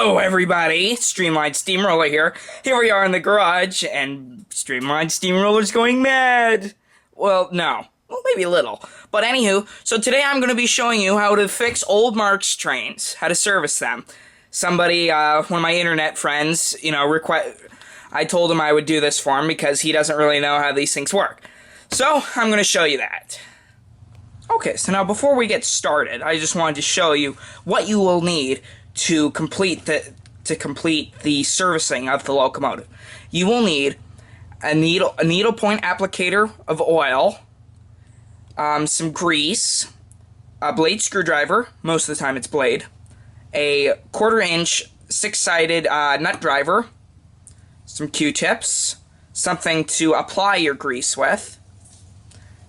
Hello everybody, Streamlined Steamroller here. Here we are in the garage, and Streamlined Steamroller's going mad. Well, no. Well, maybe a little. But anywho, so today I'm going to be showing you how to fix old Marx trains, how to service them. Somebody, one of my internet friends, I told him I would do this for him because he doesn't really know how these things work. So, I'm going to show you that. Okay, so now before we get started, I just wanted to show you what you will need to complete the servicing of the locomotive. You will need a needle point applicator of oil, some grease, a blade screwdriver, most of the time it's blade, a 1/4-inch 6-sided nut driver, some Q-tips, something to apply your grease with,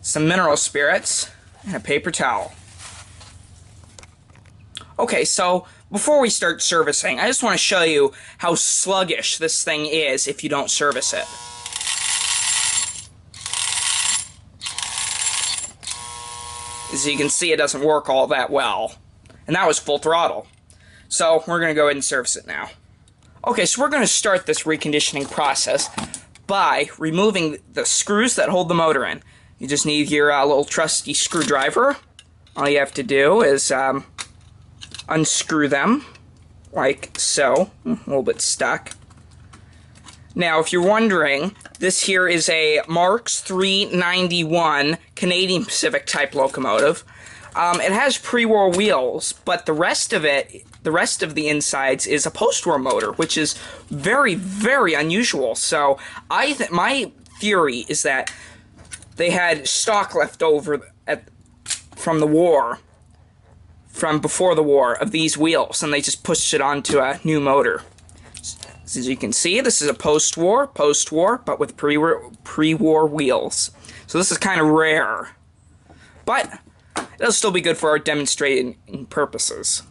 some mineral spirits, and a paper towel. Okay, so before we start servicing, I just want to show you how sluggish this thing is if you don't service it. As you can see, it doesn't work all that well. And that was full throttle. So, we're going to go ahead and service it now. Okay, so we're going to start this reconditioning process by removing the screws that hold the motor in. You just need your little trusty screwdriver. All you have to do is unscrew them, like so. A little bit stuck. Now, if you're wondering, this here is a Marx 391 Canadian Pacific type locomotive. It has pre-war wheels, but the rest of the insides is a post-war motor, which is very, very unusual. So, my theory is that they had stock left over from the war, from before the war, of these wheels, and they just pushed it onto a new motor. As you can see, this is a post-war, but with pre-war wheels. So this is kind of rare. But it'll still be good for our demonstrating purposes.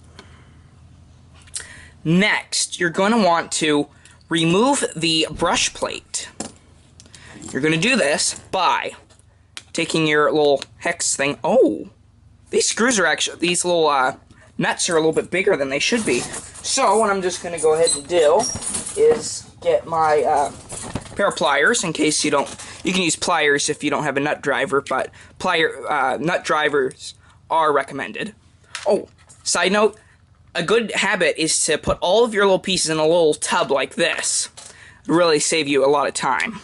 Next, you're going to want to remove the brush plate. You're going to do this by taking your little hex thing. Oh! These screws are actually, these little nuts are a little bit bigger than they should be. So what I'm just going to go ahead and do is get my pair of pliers, in case you don't, you can use pliers if you don't have a nut driver, but nut drivers are recommended. Oh, side note, a good habit is to put all of your little pieces in a little tub like this. It'll really save you a lot of time.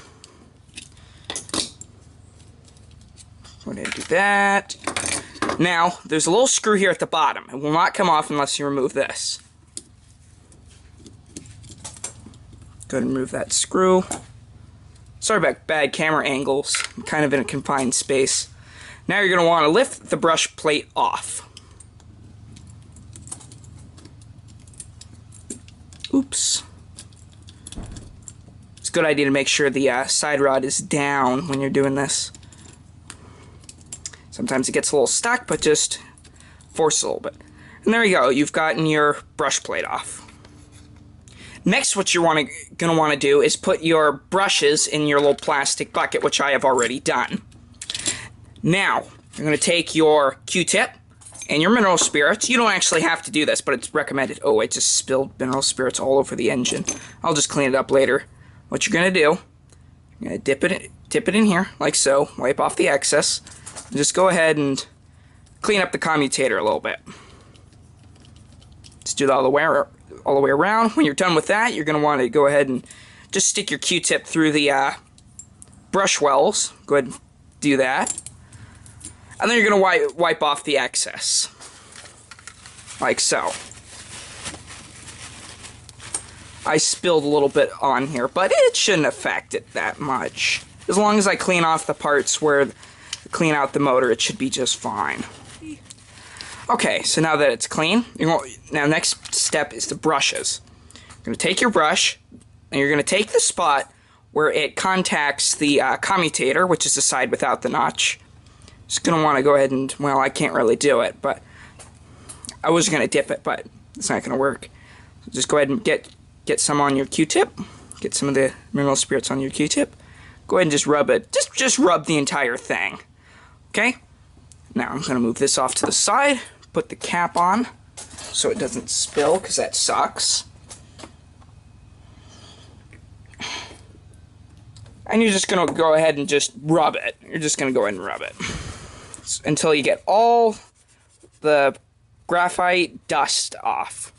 Go ahead and do that. Now, there's a little screw here at the bottom. It will not come off unless you remove this. Go ahead and remove that screw. Sorry about bad camera angles. I'm kind of in a confined space. Now you're going to want to lift the brush plate off. Oops. It's a good idea to make sure the side rod is down when you're doing this. Sometimes it gets a little stuck, but just force a little bit. And there you go, you've gotten your brush plate off. Next, what you're going to want to do is put your brushes in your little plastic bucket, which I have already done. Now, you're going to take your Q-tip and your mineral spirits. You don't actually have to do this, but it's recommended. Oh, I just spilled mineral spirits all over the engine. I'll just clean it up later. What you're going to do, you're going to dip it in here, like so. Wipe off the excess. Just go ahead and clean up the commutator a little bit. Just do that all the way around. When you're done with that, you're going to want to go ahead and just stick your Q-tip through the brush wells. Go ahead and do that. And then you're going to wipe off the excess. Like so. I spilled a little bit on here, but it shouldn't affect it that much. As long as I clean off the parts where clean out the motor, it should be just fine. Okay, so now that it's clean, now next step is the brushes. You're going to take your brush, and you're going to take the spot where it contacts the commutator, which is the side without the notch. Just going to want to go ahead and, well, I can't really do it, but I was going to dip it, but it's not going to work. Just go ahead and get some on your Q-tip. Get some of the mineral spirits on your Q-tip. Go ahead and just rub it. Just rub the entire thing. Okay? Now I'm going to move this off to the side, put the cap on so it doesn't spill, because that sucks. And you're just going to go ahead and just rub it. You're just going to go ahead and rub it until you get all the graphite dust off.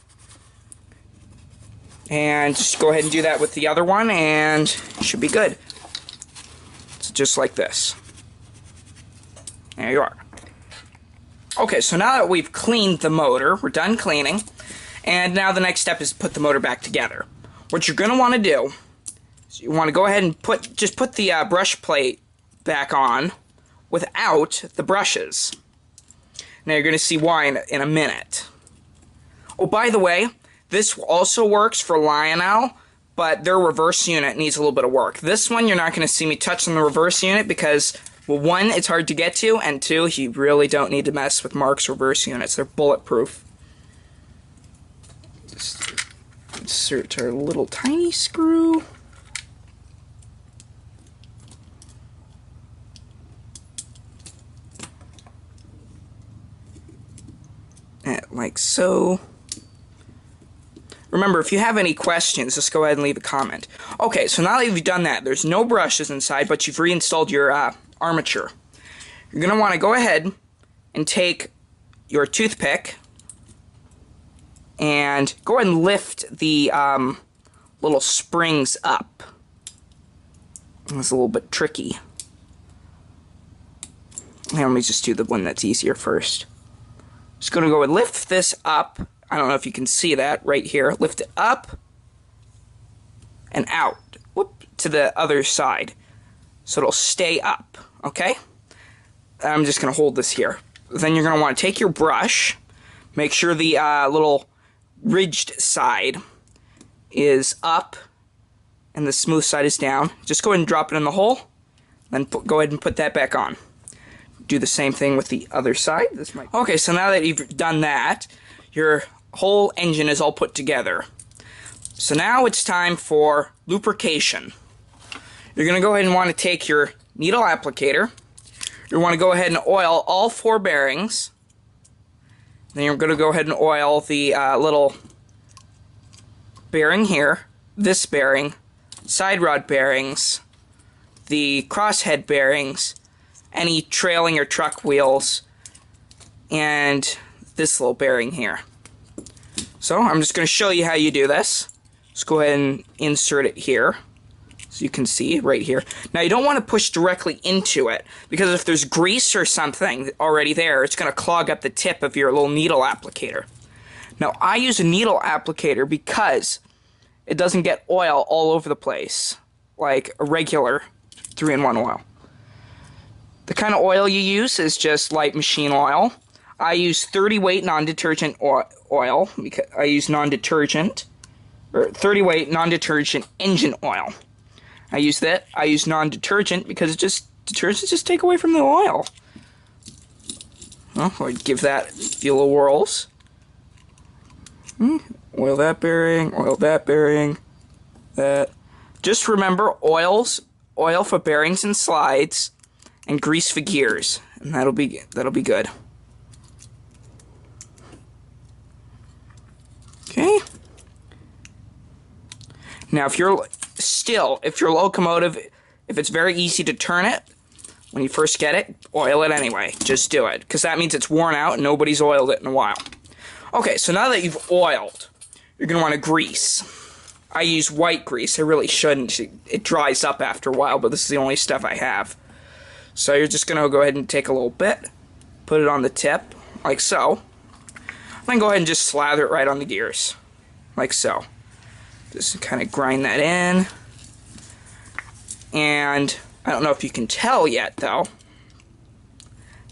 And just go ahead and do that with the other one, and it should be good. So just like this. There you are. Okay, so now that we've cleaned the motor, we're done cleaning, and now the next step is put the motor back together. What you're going to want to do is you want to go ahead and put the brush plate back on without the brushes. Now you're going to see why in a minute. Oh, by the way, this also works for Lionel, but their reverse unit needs a little bit of work. This one, you're not going to see me touching the reverse unit because, well, one, it's hard to get to, and two, you really don't need to mess with Marx reverse units. They're bulletproof. Just insert our little tiny screw. Like so. Remember, if you have any questions, just go ahead and leave a comment. Okay, so now that you've done that, there's no brushes inside, but you've reinstalled your armature. You're going to want to go ahead and take your toothpick and go ahead and lift the little springs up. It's a little bit tricky. Let me just do the one that's easier first. Just going to go and lift this up. I don't know if you can see that right here. Lift it up and out. Whoop, to the other side. So it'll stay up, okay? I'm just going to hold this here. Then you're going to want to take your brush. Make sure the little ridged side is up and the smooth side is down. Just go ahead and drop it in the hole. Then go ahead and put that back on. Do the same thing with the other side. Okay, so now that you've done that, your whole engine is all put together. So now it's time for lubrication. You're going to go ahead and want to take your needle applicator. You want to go ahead and oil all 4 bearings. Then you're going to go ahead and oil the little bearing here, this bearing, side rod bearings, the crosshead bearings, any trailing or truck wheels, and this little bearing here. So I'm just going to show you how you do this. Just go ahead and insert it here, so you can see right here. Now you don't want to push directly into it, because if there's grease or something already there, it's going to clog up the tip of your little needle applicator. Now I use a needle applicator because it doesn't get oil all over the place, like a regular 3-in-1 oil. The kind of oil you use is just light machine oil. I use 30-weight non-detergent oil, because I use non-detergent, or 30-weight non-detergent engine oil. I use that. I use non-detergent because detergents just take away from the oil. Well, I'd give that a few little whirls. Oil that bearing, that. Just remember, oil for bearings and slides, and grease for gears, and that'll be good. Okay. Now, if your locomotive, if it's very easy to turn it when you first get it, oil it anyway. Just do it, because that means it's worn out and nobody's oiled it in a while. Okay, so now that you've oiled, you're going to want to grease. I use white grease. I really shouldn't. It dries up after a while, but this is the only stuff I have. So you're just going to go ahead and take a little bit, put it on the tip, like so. Then go ahead and just slather it right on the gears, like so. Just kind of grind that in. And I don't know if you can tell yet, though,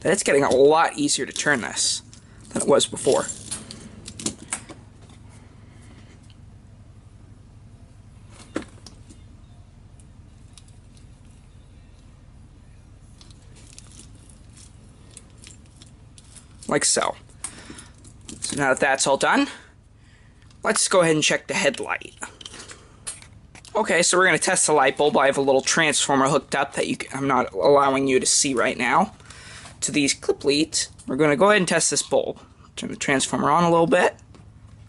that it's getting a lot easier to turn this than it was before. Like so. So now that that's all done, let's go ahead and check the headlight. Okay, so we're going to test the light bulb. I have a little transformer hooked up that I'm not allowing you to see right now. To these clip leads, we're going to go ahead and test this bulb. Turn the transformer on a little bit.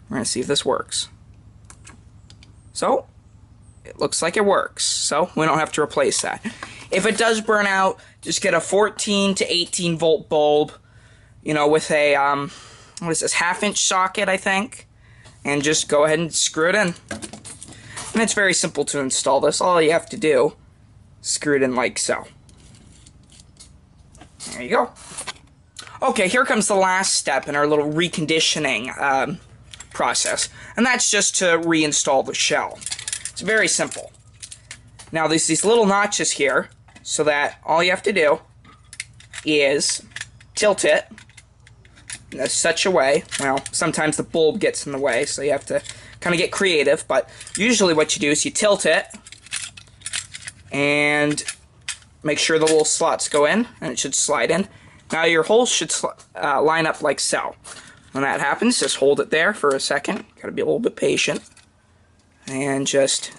We're going to see if this works. So, it looks like it works, so we don't have to replace that. If it does burn out, just get a 14 to 18 volt bulb, you know, with a, what is this, 1/2 inch socket, I think, and just go ahead and screw it in. And it's very simple to install this. All you have to do, screw it in like so. There you go. Okay, here comes the last step in our little reconditioning process, and that's just to reinstall the shell. It's very simple. Now there's these little notches here, so that all you have to do is tilt it in such a way, well, sometimes the bulb gets in the way, so you have to kind of get creative, but usually what you do is you tilt it and make sure the little slots go in, and it should slide in. Now your holes should line up like so. When that happens, just hold it there for a second. Gotta be a little bit patient. And just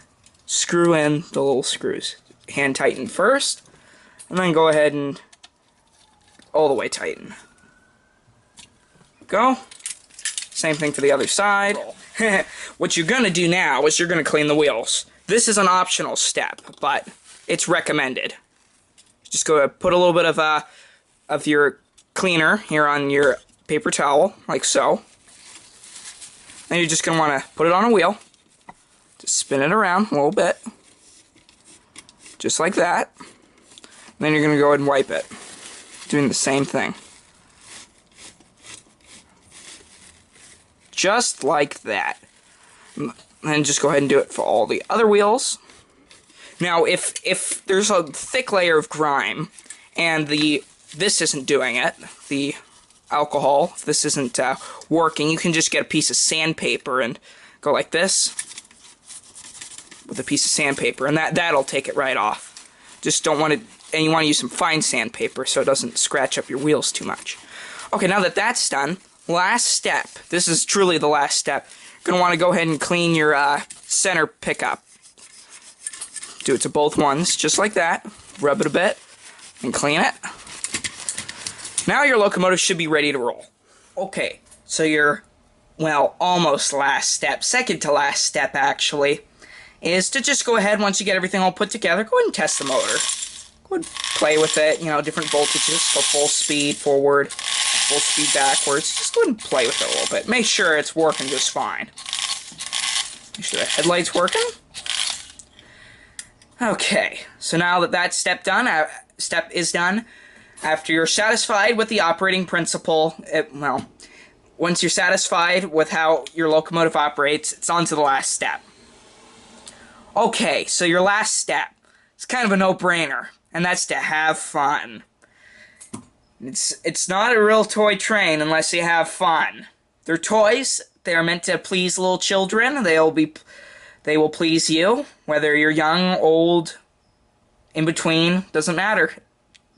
screw in the little screws. Hand tighten first, and then go ahead and all the way tighten. Go. Same thing for the other side. What you're gonna do now is you're gonna clean the wheels. This is an optional step, but it's recommended. Just go put a little bit of your cleaner here on your paper towel, like so. Then you're just going to want to put it on a wheel. Just spin it around a little bit. Just like that. And then you're going to go ahead and wipe it. Doing the same thing. Just like that. And then just go ahead and do it for all the other wheels. Now, if there's a thick layer of grime, and this isn't doing it, the alcohol, if this isn't working, you can just get a piece of sandpaper and go like this with a piece of sandpaper, and that'll take it right off. Just don't want it, and you want to use some fine sandpaper so it doesn't scratch up your wheels too much. Okay, now that that's done, last step. This is truly the last step. You're going to want to go ahead and clean your center pickup. Do it to both ones, just like that. Rub it a bit, and clean it. Now your locomotive should be ready to roll. Okay, so your, well, almost last step, second to last step actually, is to just go ahead, once you get everything all put together, go ahead and test the motor. Go ahead and play with it, you know, different voltages, go full speed forward, full speed backwards. Just go ahead and play with it a little bit. Make sure it's working just fine. Make sure the headlight's working. Okay, so now that that step is done, after you're satisfied with the operating principle, well, once you're satisfied with how your locomotive operates, it's on to the last step. Okay, so your last step, it's kind of a no-brainer, and that's to have fun. It's not a real toy train unless you have fun. They're toys. They are meant to please little children. They will please you, whether you're young, old, in between, doesn't matter.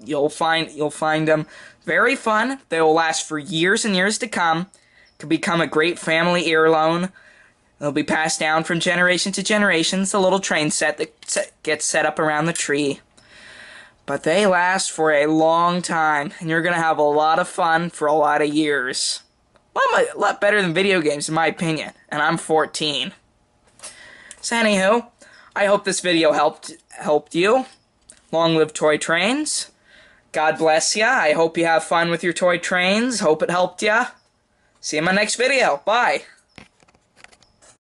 You'll find them very fun. They will last for years and years to come. Could become a great family heirloom. They'll be passed down from generation to generation. It's a little train set that gets set up around the tree. But they last for a long time, and you're going to have a lot of fun for a lot of years. A lot better than video games, in my opinion, and I'm 14. So anywho, I hope this video helped you. Long live toy trains. God bless ya. I hope you have fun with your toy trains. Hope it helped ya. See you in my next video. Bye.